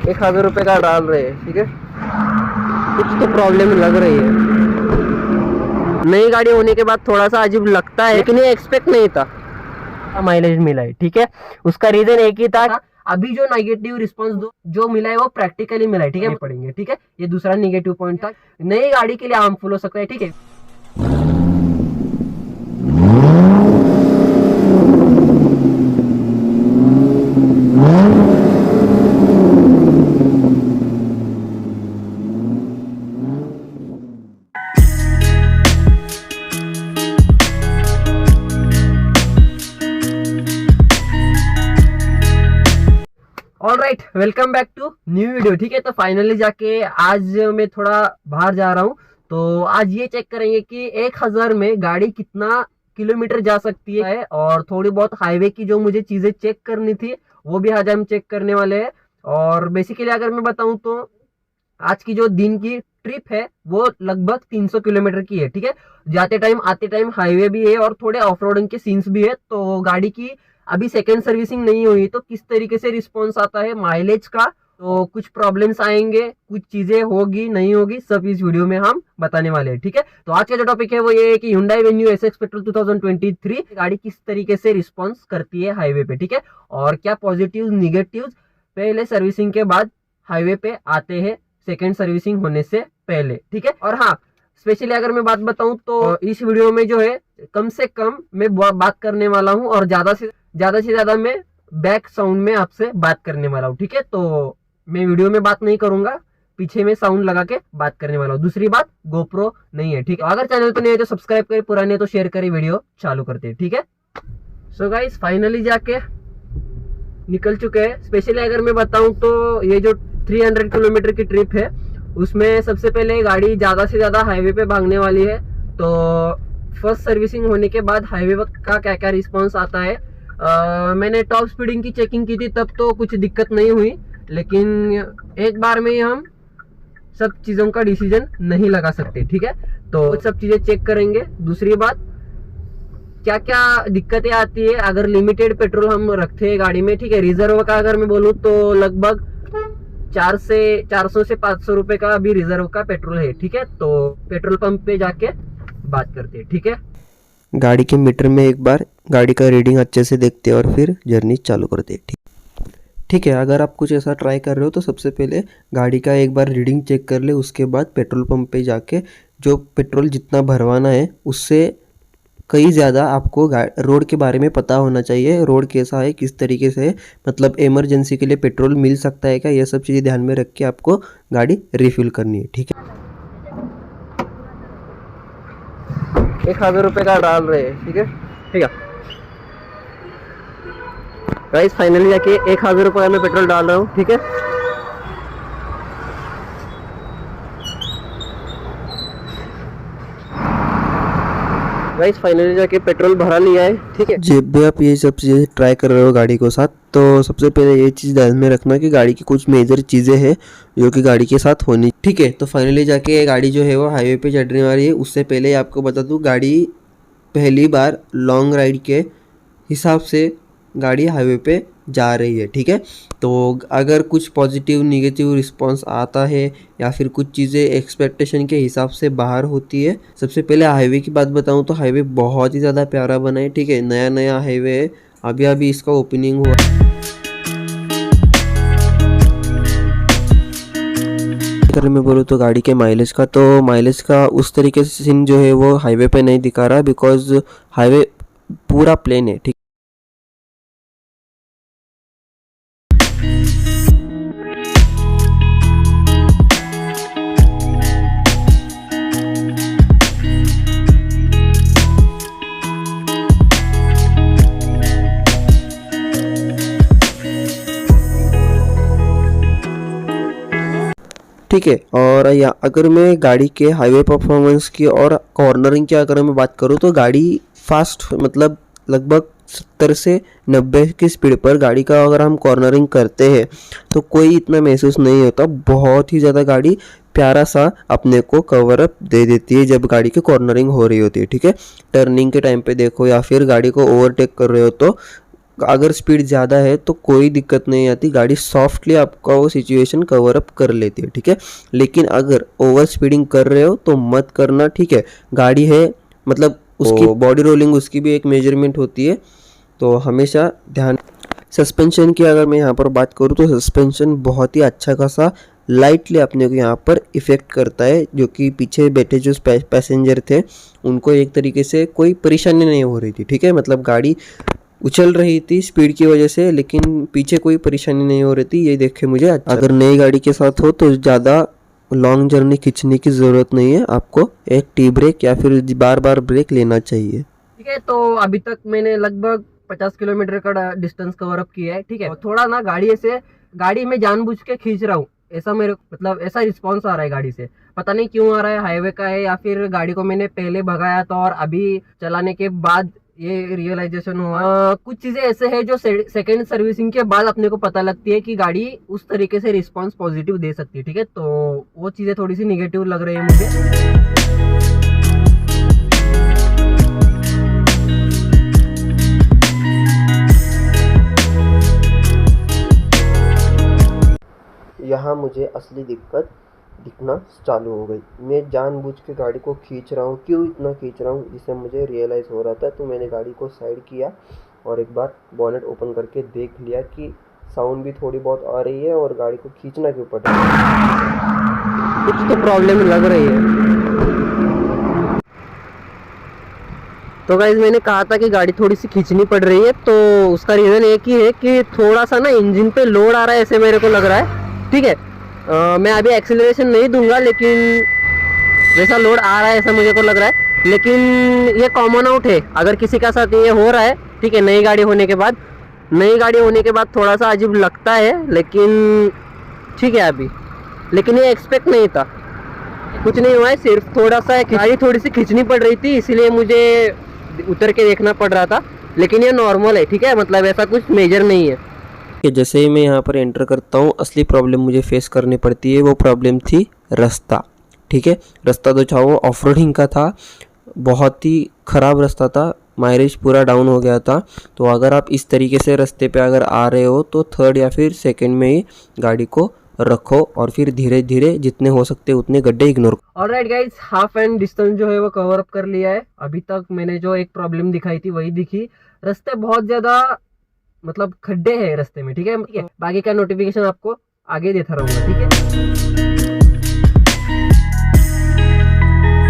1,000 रुपये का डाल रहे हैं, ठीक है। कुछ तो प्रॉब्लम लग रही है। नई गाड़ी होने के बाद थोड़ा सा अजीब लगता है, लेकिन ये एक्सपेक्ट नहीं था माइलेज मिला है, ठीक है। उसका रीजन एक ही था, अभी जो नेगेटिव रिस्पांस जो मिला है वो प्रैक्टिकली मिला है, ठीक है। पड़ेंगे, ठीक है। ये दूसरा नेगेटिव पॉइंट था, नई गाड़ी के लिए हार्मफुल हो सकता है, ठीक है। Alright, welcome back to new video, ठीक है। तो फाइनली जाके आज मैं थोड़ा बाहर जा रहा हूँ, तो आज ये चेक करेंगे कि 1,000 में गाड़ी कितना किलोमीटर जा सकती है, और थोड़ी बहुत हाईवे की जो मुझे चीजें चेक करनी थी वो भी आज हम चेक करने वाले हैं। और बेसिकली अगर मैं बताऊं तो आज की जो दिन की ट्रिप है वो लगभग 300 किलोमीटर की है, ठीक है। जाते टाइम आते टाइम हाईवे भी है और थोड़े ऑफ रोडिंग के सीन्स भी है। तो गाड़ी की अभी सेकेंड सर्विसिंग नहीं हुई, तो किस तरीके से रिस्पॉन्स आता है माइलेज का, तो कुछ प्रॉब्लम्स आएंगे, कुछ चीजें होगी नहीं होगी, सब इस वीडियो में हम बताने वाले हैं, ठीक है। तो आज का जो टॉपिक है वो ये है कि Hyundai Venue SX पेट्रोल 2023 गाड़ी किस तरीके से रिस्पॉन्स करती है हाईवे पे, ठीक है। और क्या पॉजिटिव निगेटिव पहले सर्विसिंग के बाद हाईवे पे आते हैं सेकेंड सर्विसिंग होने से पहले, ठीक है। और हाँ, स्पेशली अगर मैं बात बताऊं तो इस वीडियो में जो है कम से कम मैं बात करने वाला हूं, और ज्यादा से ज्यादा मैं बैक साउंड में आपसे बात करने वाला हूँ, ठीक है। तो मैं वीडियो में बात नहीं करूंगा, पीछे में साउंड लगा के बात करने वाला हूँ। दूसरी बात, गोप्रो नहीं है, ठीक है। अगर चैनल पर नहीं है तो सब्सक्राइब करें, पुराने तो शेयर करें, वीडियो चालू करते हैं, ठीक है। सो गाइस, फाइनली जाके निकल चुके हैं। स्पेशली अगर मैं बताऊं तो ये जो 300 किलोमीटर की ट्रिप है उसमें सबसे पहले गाड़ी ज्यादा से ज्यादा हाईवे पे भागने वाली है। तो फर्स्ट सर्विसिंग होने के बाद हाईवे का क्या क्या रिस्पॉन्स आता है, मैंने टॉप स्पीडिंग की चेकिंग की थी तब तो कुछ दिक्कत नहीं हुई, लेकिन एक बार में ही हम सब चीज़ों का डिसीजन नहीं लगा सकते, ठीक है। तो सब चीज़ें चेक करेंगे। दूसरी बात, क्या क्या दिक्कतें आती है अगर लिमिटेड पेट्रोल हम रखते हैं गाड़ी में, ठीक है। रिजर्व का अगर मैं बोलूँ तो लगभग 400 से 500 रुपए का अभी रिजर्व का पेट्रोल है, ठीक है। तो पेट्रोल पंप पे जाके बात करते हैं, ठीक है। गाड़ी के मीटर में एक बार गाड़ी का रीडिंग अच्छे से देखते हैं और फिर जर्नी चालू करते हैं, ठीक है। अगर आप कुछ ऐसा ट्राई कर रहे हो तो सबसे पहले गाड़ी का एक बार रीडिंग चेक कर ले, उसके बाद पेट्रोल पंप पे जाके जो पेट्रोल जितना भरवाना है उससे कई ज़्यादा आपको रोड के बारे में पता होना चाहिए। रोड कैसा है, किस तरीके से है, मतलब इमरजेंसी के लिए पेट्रोल मिल सकता है क्या, ये सब चीज़ें ध्यान में रख के आपको गाड़ी रिफ़िल करनी है, ठीक है। 1,000 रुपये का डाल रहे हैं, ठीक है, ठीक है। गाइस, फाइनली जाके 1,000 रुपये में पेट्रोल डाल रहा हूँ, ठीक है। गाइस, फाइनली जाके पेट्रोल भरा लिया है, ठीक है। जब भी आप ये सब चीज़ें ट्राई कर रहे हो गाड़ी को साथ, तो सबसे पहले ये चीज़ ध्यान में रखना कि गाड़ी की कुछ मेजर चीज़ें हैं जो कि गाड़ी के साथ होनी, ठीक है। तो फाइनली जाके गाड़ी जो है वो हाईवे पे चढ़ने वाली है। उससे पहले आपको बता दूँ, गाड़ी पहली बार लॉन्ग राइड के हिसाब से गाड़ी हाईवे पे जा रही है, ठीक है। तो अगर कुछ पॉजिटिव निगेटिव रिस्पांस आता है या फिर कुछ चीज़ें एक्सपेक्टेशन के हिसाब से बाहर होती है, सबसे पहले हाईवे की बात बताऊं तो हाईवे बहुत ही ज़्यादा प्यारा बना है, ठीक है। नया नया हाईवे है, अभी इसका ओपनिंग हुआ। अगर मैं बोलूँ तो गाड़ी के माइलेज का, तो माइलेज का उस तरीके से सीन जो है वो हाईवे पे नहीं दिखा रहा, बिकॉज हाईवे पूरा प्लेन है, ठीक। ठीक है। और या अगर मैं गाड़ी के हाईवे परफॉर्मेंस की और कॉर्नरिंग की अगर मैं बात करूँ तो गाड़ी फास्ट, मतलब लगभग 70 से 90 की स्पीड पर गाड़ी का अगर हम कॉर्नरिंग करते हैं तो कोई इतना महसूस नहीं होता। बहुत ही ज़्यादा गाड़ी प्यारा सा अपने को कवर अप दे देती है जब गाड़ी की कॉर्नरिंग हो रही होती है, ठीक है। टर्निंग के टाइम पे देखो या फिर गाड़ी को ओवरटेक कर रहे हो तो अगर स्पीड ज़्यादा है तो कोई दिक्कत नहीं आती, गाड़ी सॉफ्टली आपका वो सिचुएशन कवर अप कर लेती है, ठीक है। लेकिन अगर ओवर स्पीडिंग कर रहे हो तो मत करना, ठीक है। गाड़ी है मतलब उसकी बॉडी रोलिंग उसकी भी एक मेजरमेंट होती है, तो हमेशा ध्यान। सस्पेंशन की अगर मैं यहाँ पर बात करूँ तो सस्पेंशन बहुत ही अच्छा खासा लाइटली अपने को यहाँ पर इफ़ेक्ट करता है, जो कि पीछे बैठे जो पैसेंजर थे उनको एक तरीके से कोई परेशानी नहीं हो रही थी, ठीक है। मतलब गाड़ी उछल रही थी स्पीड की वजह से, लेकिन पीछे कोई परेशानी नहीं हो रही थी, ये देख के मुझे अच्छा। अगर नई गाड़ी के साथ हो तो ज़्यादा लॉन्ग जर्नी खींचने की ज़रूरत नहीं है, आपको एक टी ब्रेक या फिर बार बार ब्रेक लेना चाहिए। ठीक है, तो अभी तक मैंने लगभग 50 किलोमीटर का डिस्टेंस कवर अप किया है, ठीक है। थोड़ा ना गाड़ी में जानबूझ के खींच रहा हूँ, ऐसा मेरे मतलब ऐसा रिस्पॉन्स आ रहा है गाड़ी से, पता नहीं क्यों आ रहा है, हाईवे का है या फिर गाड़ी को मैंने पहले भगाया था और अभी चलाने के बाद ये रियलाइजेशन हुआ। कुछ चीजें ऐसे हैं जो सेकंड सर्विसिंग के बाद अपने को पता लगती है कि गाड़ी उस तरीके से रिस्पॉन्स पॉजिटिव दे सकती है, ठीक है। तो वो चीजें थोड़ी सी निगेटिव लग रही है मुझे। यहाँ मुझे असली दिक्कत दिखना चालू हो गई। मैं जानबूझ के गाड़ी को खींच रहा हूँ, क्यों इतना खींच रहा हूँ जिससे मुझे रियलाइज़ हो रहा था। तो मैंने गाड़ी को साइड किया और एक बार बॉनेट ओपन करके देख लिया कि साउंड भी थोड़ी बहुत आ रही है और गाड़ी को खींचना क्यों पड़ रहा है, कुछ तो प्रॉब्लम लग रही है। तो गाइस मैंने कहा था कि गाड़ी थोड़ी सी खींचनी पड़ रही है, तो उसका रीज़न एक ही है कि थोड़ा सा ना इंजन पे लोड आ रहा है, ऐसे मेरे को लग रहा है, ठीक है। मैं अभी एक्सीलरेशन नहीं दूंगा, लेकिन जैसा लोड आ रहा है ऐसा मुझे को लग रहा है। लेकिन ये कॉमन आउट है, अगर किसी का साथ ये हो रहा है, ठीक है, नई गाड़ी होने के बाद थोड़ा सा अजीब लगता है, लेकिन ठीक है अभी। लेकिन ये एक्सपेक्ट नहीं था, कुछ नहीं हुआ है, सिर्फ थोड़ा सा गाड़ी थोड़ी सी खींचनी पड़ रही थी, इसीलिए मुझे उतर के देखना पड़ रहा था। लेकिन ये नॉर्मल है, ठीक है, मतलब ऐसा कुछ मेजर नहीं है। कि जैसे ही मैं यहाँ पर एंटर करता हूँ असली प्रॉब्लम मुझे फेस करनी पड़ती है। वो प्रॉब्लम थी रास्ता, ठीक है। रास्ता तो चाहो ऑफ रोडिंग का था, बहुत ही ख़राब रास्ता था, माइलेज पूरा डाउन हो गया था। तो अगर आप इस तरीके से रास्ते पे अगर आ रहे हो तो थर्ड या फिर सेकंड में ही गाड़ी को रखो और फिर धीरे धीरे जितने हो सकते उतने गड्ढे ignore. Alright guys, half and distance जो है वो कवर अप कर लिया है। अभी तक मैंने जो एक प्रॉब्लम दिखाई थी वही दिखी। रास्ते बहुत ज्यादा मतलब खड्डे हैं रास्ते में, ठीक है। बाकी का नोटिफिकेशन आपको आगे देता रहूंगा, ठीक है।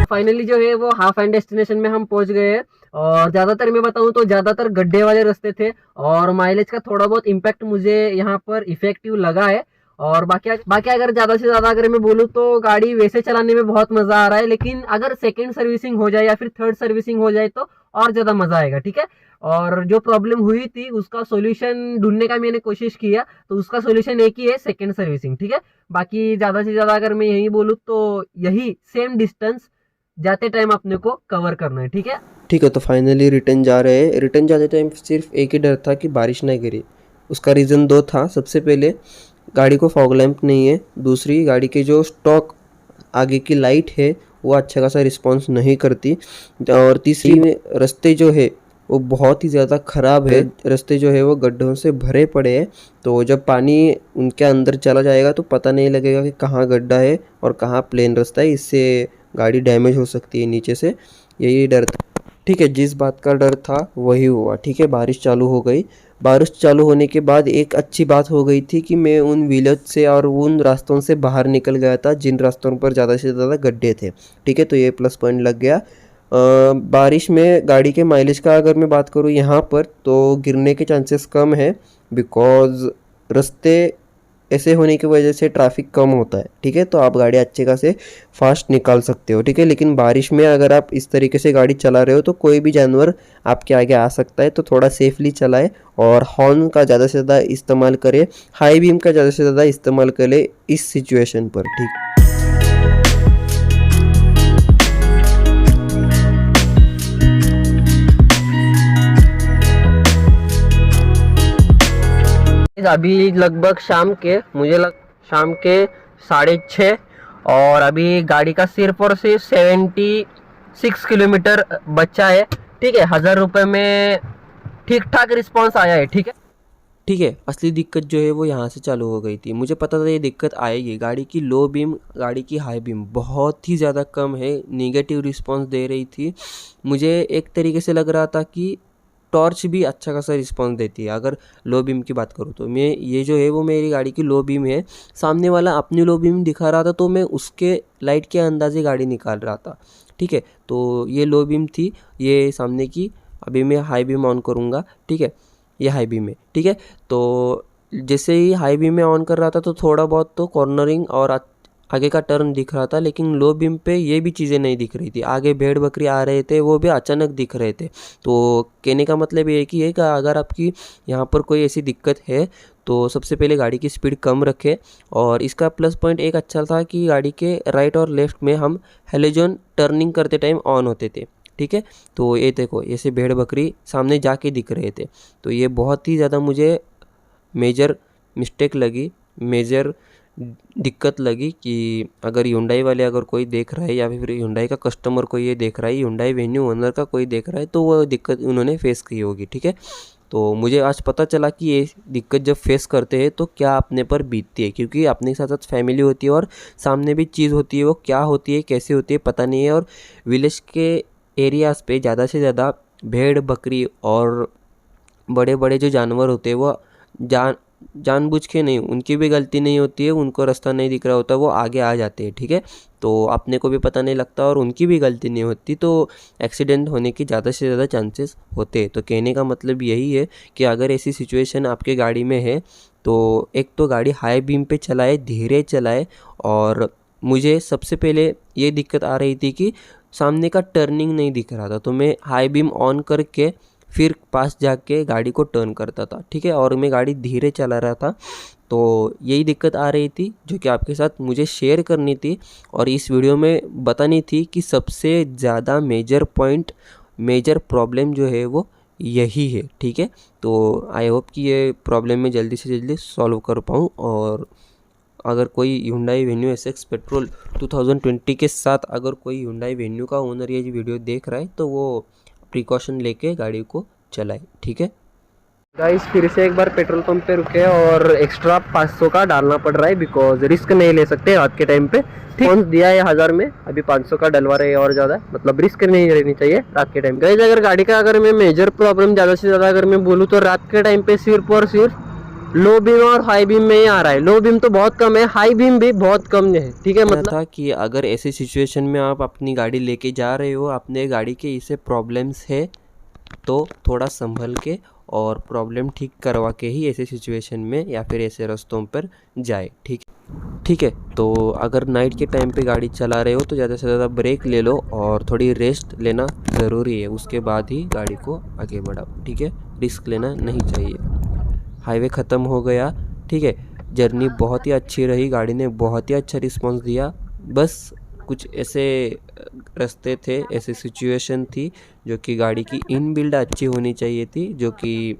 फाइनली जो है वो हाफ एंड डेस्टिनेशन में हम पहुंच गए हैं, और ज्यादातर मैं बताऊं तो ज्यादातर गड्ढे वाले रास्ते थे, और माइलेज का थोड़ा बहुत इम्पैक्ट मुझे यहाँ पर इफेक्टिव लगा है। और बाकी अगर ज्यादा से ज्यादा अगर मैं बोलूँ तो गाड़ी वैसे चलाने में बहुत मजा आ रहा है, लेकिन अगर सेकंड सर्विसिंग हो जाए या फिर थर्ड सर्विसिंग हो जाए तो और ज्यादा मजा आएगा, ठीक है। और जो प्रॉब्लम हुई थी उसका सॉल्यूशन ढूंढने का मैंने कोशिश किया, तो उसका सॉल्यूशन एक ही है, सेकंड सर्विसिंग, ठीक है। बाकी ज्यादा से ज्यादा अगर मैं यही बोलूँ तो यही सेम डिस्टेंस जाते टाइम अपने को कवर करना है, ठीक है। ठीक है, तो फाइनली रिटर्न जा रहे हैं। रिटर्न जाते टाइम सिर्फ एक ही डर था कि बारिश नहीं गिरी। उसका रीज़न दो था। सबसे पहले गाड़ी को फॉग लैंप नहीं है, दूसरी गाड़ी के जो स्टॉक आगे की लाइट है वो अच्छा खासा रिस्पॉन्स नहीं करती, और तीसरी में रास्ते जो है वो बहुत ही ज़्यादा ख़राब है। रास्ते जो है वो गड्ढों से भरे पड़े हैं, तो जब पानी उनके अंदर चला जाएगा तो पता नहीं लगेगा कि कहाँ गड्ढा है और कहाँ प्लेन रास्ता है। इससे गाड़ी डैमेज हो सकती है नीचे से, यही डर था, ठीक है। जिस बात का डर था वही हुआ, ठीक है। बारिश चालू हो गई। बारिश चालू होने के बाद एक अच्छी बात हो गई थी कि मैं उन विलेज से और उन रास्तों से बाहर निकल गया था जिन रास्तों पर ज़्यादा से ज़्यादा गड्ढे थे, ठीक है। तो ये प्लस पॉइंट लग गया। बारिश में गाड़ी के माइलेज का अगर मैं बात करूँ यहाँ पर तो गिरने के चांसेस कम है, बिकॉज रास्ते ऐसे होने की वजह से ट्रैफिक कम होता है, ठीक है। तो आप गाड़ी अच्छे खासे फास्ट निकाल सकते हो, ठीक है। लेकिन बारिश में अगर आप इस तरीके से गाड़ी चला रहे हो तो कोई भी जानवर आपके आगे आ सकता है, तो थोड़ा सेफली चलाए और हॉर्न का ज़्यादा से ज़्यादा इस्तेमाल करें, हाई बीम का ज़्यादा से ज़्यादा इस्तेमाल करें इस सिचुएशन पर, ठीक। अभी लगभग शाम के 6:30, और अभी गाड़ी का सिर्फ और सिर्फ 76 किलोमीटर बचा है, ठीक है। 1000 रुपये में ठीक ठाक रिस्पॉन्स आया है। ठीक है, ठीक है, असली दिक्कत जो है वो यहाँ से चालू हो गई थी। मुझे पता था ये दिक्कत आएगी। गाड़ी की लो बीम, गाड़ी की हाई बीम बहुत ही ज़्यादा कम है, नेगेटिव रिस्पांस दे रही थी। मुझे एक तरीके से लग रहा था कि टॉर्च भी अच्छा खासा रिस्पांस देती है। अगर लो बीम की बात करूँ तो मैं, ये जो है वो मेरी गाड़ी की लो बीम है। सामने वाला अपनी लो बीम दिखा रहा था तो मैं उसके लाइट के अंदाजे गाड़ी निकाल रहा था। ठीक है, तो ये लो बीम थी, ये सामने की। अभी मैं हाई बीम ऑन करूँगा। ठीक है, ये हाई बीम है। ठीक है, तो जैसे ही हाई बीम में ऑन कर रहा था तो थोड़ा बहुत तो कॉर्नरिंग और आगे का टर्न दिख रहा था, लेकिन लो बीम पे ये भी चीज़ें नहीं दिख रही थी। आगे भेड़ बकरी आ रहे थे, वो भी अचानक दिख रहे थे। तो कहने का मतलब ये कि है कि अगर आपकी यहाँ पर कोई ऐसी दिक्कत है तो सबसे पहले गाड़ी की स्पीड कम रखें। और इसका प्लस पॉइंट एक अच्छा था कि गाड़ी के राइट और लेफ़्ट में हम हेलोजन टर्निंग करते टाइम ऑन होते थे। ठीक है, तो ये देखो, ऐसे भेड़ बकरी सामने जाके दिख रहे थे। तो ये बहुत ही ज़्यादा मुझे मेजर मिस्टेक लगी, मेजर दिक्कत लगी कि अगर Hyundai वाले अगर कोई देख रहा है या फिर Hyundai का कस्टमर कोई ये देख रहा है, Hyundai वेन्यू ओनर का कोई देख रहा है, तो वो दिक्कत उन्होंने फेस की होगी। ठीक है, तो मुझे आज पता चला कि ये दिक्कत जब फेस करते हैं तो क्या अपने पर बीतती है, क्योंकि अपने के साथ साथ फैमिली होती है और सामने भी चीज़ होती है, वो क्या होती है कैसे होती है पता नहीं है। और विलेज के एरियाज़ पे ज़्यादा से ज़्यादा भेड़ बकरी और बड़े बड़े जो जानवर होते हैं वो जानबूझ के नहीं, उनकी भी गलती नहीं होती है, उनको रास्ता नहीं दिख रहा होता, वो आगे आ जाते हैं। ठीक है, तो अपने को भी पता नहीं लगता और उनकी भी गलती नहीं होती, तो एक्सीडेंट होने की ज़्यादा से ज़्यादा चांसेस होते हैं। तो कहने का मतलब यही है कि अगर ऐसी सिचुएशन आपके गाड़ी में है तो एक तो गाड़ी हाई बीम पे चलाए, धीरे चलाए। और मुझे सबसे पहले ये दिक्कत आ रही थी कि सामने का टर्निंग नहीं दिख रहा था, तो मैं हाई बीम ऑन करके फिर पास जाके गाड़ी को टर्न करता था। ठीक है, और मैं गाड़ी धीरे चला रहा था, तो यही दिक्कत आ रही थी जो कि आपके साथ मुझे शेयर करनी थी और इस वीडियो में बतानी थी कि सबसे ज़्यादा मेजर पॉइंट, मेजर प्रॉब्लम जो है वो यही है। ठीक है, तो आई होप कि ये प्रॉब्लम मैं जल्दी से जल्दी सॉल्व कर पाऊँ। और अगर कोई Hyundai वेन्यू SX पेट्रोल 2020 के साथ अगर कोई Hyundai वेन्यू का ओनर ये वीडियो देख रहा है तो वो प्रिकॉशन लेके गाड़ी को चलाए। ठीक है गाइस, फिर से एक बार पेट्रोल पंप पे रुके और एक्स्ट्रा 500 का डालना पड़ रहा है, बिकॉज रिस्क नहीं ले सकते रात के टाइम पे। ठीक दिया है 1000 में, अभी 500 का डलवा रहे हैं और ज़्यादा, मतलब रिस्क नहीं लेनी चाहिए रात के टाइम। गाइस, अगर गाड़ी का अगर मैं मेजर प्रॉब्लम ज़्यादा से ज़्यादा अगर मैं बोलूँ तो रात के टाइम पे सिर्फ और सिर्फ लो बीम और हाई बीम में ही आ रहा है। लो बीम तो बहुत कम है, हाई बीम भी बहुत कम है। ठीक है, मतलब था कि अगर ऐसी सिचुएशन में आप अपनी गाड़ी लेके जा रहे हो, अपने गाड़ी के इसे प्रॉब्लम्स है, तो थोड़ा संभल के और प्रॉब्लम ठीक करवा के ही ऐसे सिचुएशन में या फिर ऐसे रास्तों पर जाए। ठीक है, तो अगर नाइट के टाइम पे गाड़ी चला रहे हो तो ज़्यादा से ज़्यादा ब्रेक ले लो और थोड़ी रेस्ट लेना ज़रूरी है, उसके बाद ही गाड़ी को आगे बढ़ाओ। ठीक है, रिस्क लेना नहीं चाहिए। हाईवे ख़त्म हो गया। ठीक है, जर्नी बहुत ही अच्छी रही, गाड़ी ने बहुत ही अच्छा रिस्पांस दिया। बस कुछ ऐसे रास्ते थे, ऐसी सिचुएशन थी जो कि गाड़ी की इन बिल्ड अच्छी होनी चाहिए थी, जो कि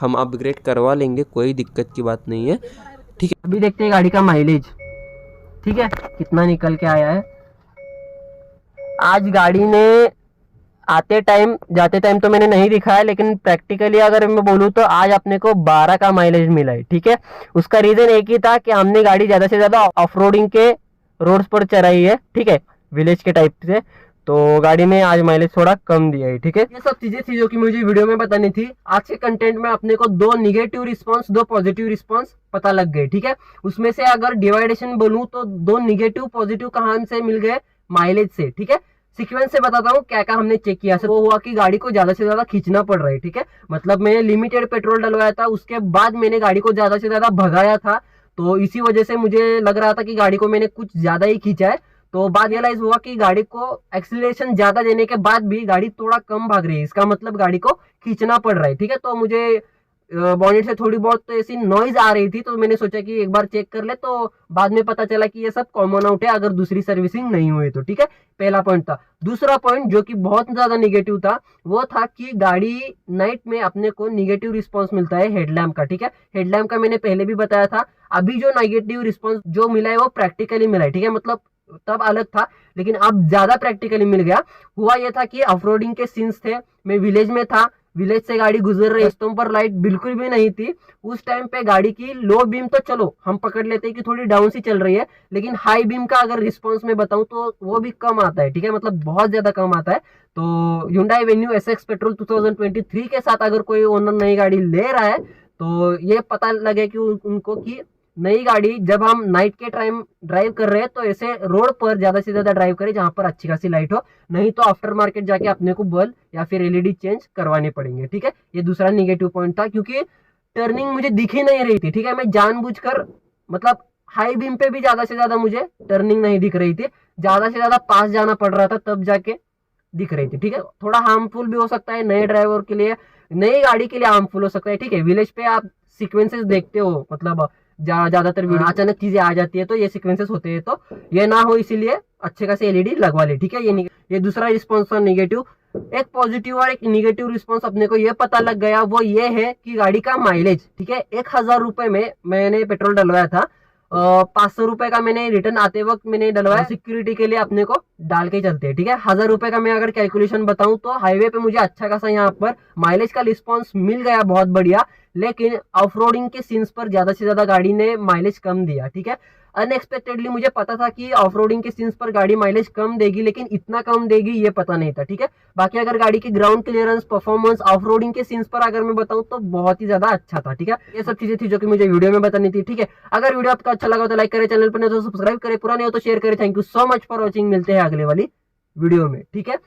हम अपग्रेड करवा लेंगे, कोई दिक्कत की बात नहीं है। ठीक है, अभी देखते हैं गाड़ी का माइलेज। ठीक है, कितना निकल के आया है। आज गाड़ी ने आते टाइम जाते टाइम तो मैंने नहीं दिखाया, लेकिन प्रैक्टिकली अगर मैं बोलूँ तो आज अपने को 12 का माइलेज मिला है। ठीक है, उसका रीजन एक ही था कि हमने गाड़ी ज्यादा से ज्यादा ऑफ रोडिंग के रोड्स पर चलाई है। ठीक है, विलेज के टाइप से, तो गाड़ी ने आज माइलेज थोड़ा कम दिया है। ठीक है, ये सब चीजें थी जो कि मुझे वीडियो में बतानी थी। आज के कंटेंट में अपने को 2 निगेटिव रिस्पॉन्स 2 पॉजिटिव रिस्पॉन्स पता लग गए। ठीक है, उसमें से अगर डिवाइडेशन बोलूं तो 2 निगेटिव पॉजिटिव कहां से मिल गए, माइलेज से। ठीक है, सीक्वेंस से बताता हूँ क्या क्या हमने चेक किया। वो हुआ कि गाड़ी को ज्यादा से ज्यादा खींचना पड़ रहा है। ठीक है, मतलब मैंने लिमिटेड पेट्रोल डलवाया था, उसके बाद मैंने गाड़ी को ज्यादा से ज्यादा भगाया था, तो इसी वजह से मुझे लग रहा था कि गाड़ी को मैंने कुछ ज्यादा ही खींचा है। तो बाद रियलाइज हुआ कि गाड़ी को एक्सीलरेशन ज्यादा देने के बाद भी गाड़ी थोड़ा कम भाग रही है, इसका मतलब गाड़ी को खींचना पड़ रहा है। ठीक है, तो मुझे बॉनेट से थोड़ी बहुत तो ऐसी नॉइज आ रही थी, तो मैंने सोचा कि एक बार चेक कर ले, तो बाद में पता चला कि ये सब कॉमन आउट है अगर दूसरी सर्विसिंग नहीं हुई तो। ठीक है, पहला पॉइंट था। दूसरा पॉइंट जो कि बहुत ज्यादा निगेटिव था, वो था कि गाड़ी नाइट में अपने को निगेटिव रिस्पॉन्स मिलता है हेडलैम्प का। ठीक है, हेडलैम्प का मैंने पहले भी बताया था। अभी जो नेगेटिव रिस्पॉन्स जो मिला है वो प्रैक्टिकली मिला है। ठीक है, मतलब तब अलग था, लेकिन अब ज्यादा प्रैक्टिकली मिल गया। हुआ यह था कि ऑफ रोडिंग के सीन्स थे, मैं विलेज में था, विलेज से गाड़ी गुजर रही है, रास्तों पर लाइट बिल्कुल भी नहीं थी। उस टाइम पे गाड़ी की लो बीम तो चलो हम पकड़ लेते हैं कि थोड़ी डाउन सी चल रही है, लेकिन हाई बीम का अगर रिस्पॉन्स में बताऊं तो वो भी कम आता है, ठीक है, मतलब बहुत ज्यादा कम आता है। तो Hyundai Venue SX पेट्रोल 2023 के साथ अगर कोई ओनर नई गाड़ी ले रहा है तो ये पता लगे कि उनको कि नई गाड़ी जब हम नाइट के टाइम ड्राइव कर रहे हैं तो ऐसे रोड पर ज्यादा से ज्यादा ड्राइव करें जहां पर अच्छी खासी लाइट हो, नहीं तो आफ्टर मार्केट जाके अपने को बल्ब या फिर एलईडी चेंज करवाने पड़ेंगे, ठीक है। ये दूसरा निगेटिव पॉइंट था, क्योंकि टर्निंग मुझे दिख ही नहीं रही थी, ठीक है। मैं जानबूझकर मतलब हाई बीम पे भी ज्यादा से ज्यादा मुझे टर्निंग नहीं दिख रही थी, ज्यादा से ज्यादा पास जाना पड़ रहा था तब जाके दिख रही थी, ठीक है। थोड़ा हार्मफुल भी हो सकता है नए ड्राइवर के लिए, नई गाड़ी के लिए हार्मफुल हो सकता है, ठीक है। विलेज पे आप सीक्वेंसेस देखते हो, मतलब ज्यादातर वीडियो अचानक चीजें आ जाती है तो ये सीक्वेंसेस होते हैं, तो ये ना हो इसीलिए अच्छे खासे एलईडी लगवा ले, ठीक है। ये दूसरा रिस्पॉन्स था निगेटिव। एक पॉजिटिव और एक निगेटिव रिस्पॉन्स अपने को ये पता लग गया, वो ये है कि गाड़ी का माइलेज, ठीक है। 1000 रुपए में मैंने पेट्रोल डलवाया था, 500 रुपए का मैंने रिटर्न आते वक्त मैंने डलवाया, सिक्योरिटी के लिए अपने को डाल के चलते हैं, ठीक है। 1000 रुपए का मैं अगर कैलकुलेशन बताऊं तो हाईवे पे मुझे अच्छा खासा यहाँ पर माइलेज का रिस्पॉन्स मिल गया, बहुत बढ़िया। लेकिन ऑफ रोडिंग के सीन्स पर ज्यादा से ज्यादा गाड़ी ने माइलेज कम दिया, ठीक है। अनएक्सपेक्टेडली मुझे पता था कि ऑफ रोडिंग के सीन्स पर गाड़ी माइलेज कम देगी, लेकिन इतना कम देगी ये पता नहीं था, ठीक है। बाकी अगर गाड़ी की ground clearance, performance off roading के सीन्स पर अगर मैं बताऊं तो बहुत ही ज्यादा अच्छा था, ठीक है। ये सब चीजें थी जो कि मुझे वीडियो में बतानी थी, ठीक है। अगर वीडियो आपका अच्छा लगा तो लाइक करें, चैनल पर नहीं तो सब्सक्राइब करें, पुराने हो तो शेयर करें। Thank you so much for watching, मिलते हैं अगले वाली वीडियो में, ठीक है।